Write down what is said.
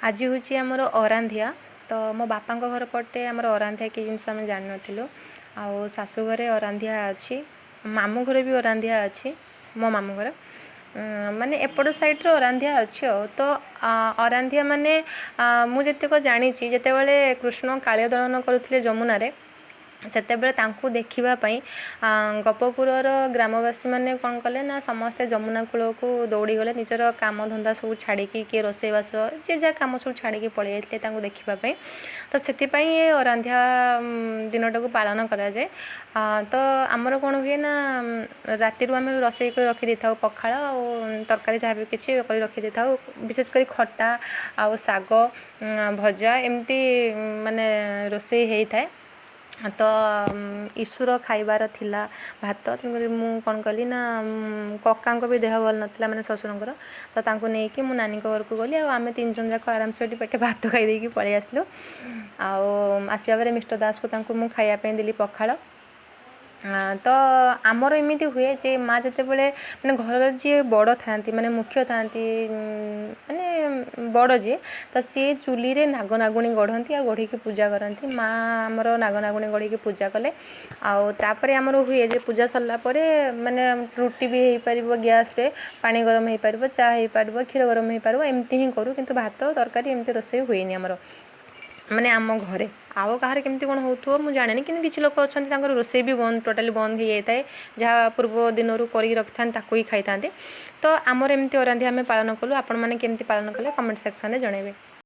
आज हूँ आमर अरांधिया तो मो बापा घर पटे आमर अरांधिया कि जिन आम जान नु आ शाशु घरे अरांधिया अच्छी मामू घरे भी अरांधिया अच्छी मो मामू घर माने एपट साइड अरांधिया अच्छी तो अरांधिया माने मुझे जानी जिते कृष्ण कालिया दलन करुले जमुना रे सेतेबेले तांकु देखिबापई गपपुरर ग्रामवासी मैंने कौन कले ना समस्ते जमुना कूल को दौड़ी गले निजर काम धंदा सब छाड़ी किए रोसईवास जे जहाँ कम सब छाड़ी पलि जाते देखापी तो से अरांधिया दिनटा को पालन करा जाए तो आमर कौन हुए ना राति आम रोसई कर रखी था पखाड़ और तरकारी जहाँ भी किसी रखी था विशेषकर खटा आ साग भजा एमती माने रोसई होता है तो ईश्वर खाइबार थिला भात मु कौन कली ना कका भी देह भल नाला मैंने शशुर तो तांको नहीं कि मु नानी घर को गली आम 3 जन जाक आराम से पेटे भात खाई पलि आसलु आसवा मिस्टर दास को तांको मु खाइापी देली पखाड़ तो आमर एमती हुए जे माँ जिते बड़े मैंने घर जी बड़ था माने मुख्य था माने बड़ जी तो सी चुली रे नाग नागुणी गढ़ती गढ़ी पूजा करती माँ आमर नाग नागुणी गढ़ी पूजा कले आउे आमर हुए जे पूजा सरला माने रुटी भी हो पार गैस रे पानी गरम हो पार चा हो पार क्षीर गरम हो पार एमती ही करूँ किंतु भात तरकारी एमती रोसई हुए आमर माने आम घरे आउ कहार केमती कौन हो मुझे जाने कि किसी लोक अच्छा रोसई भी बंद टोटाली बंद हो जाए जहाँ पूर्व दिन कर रखी था ही खाई था तो आमर एमती अरांधिया आम पालन कलु आपण मैंने केमती पालन कले कमेंट सेक्शन में जनइबे।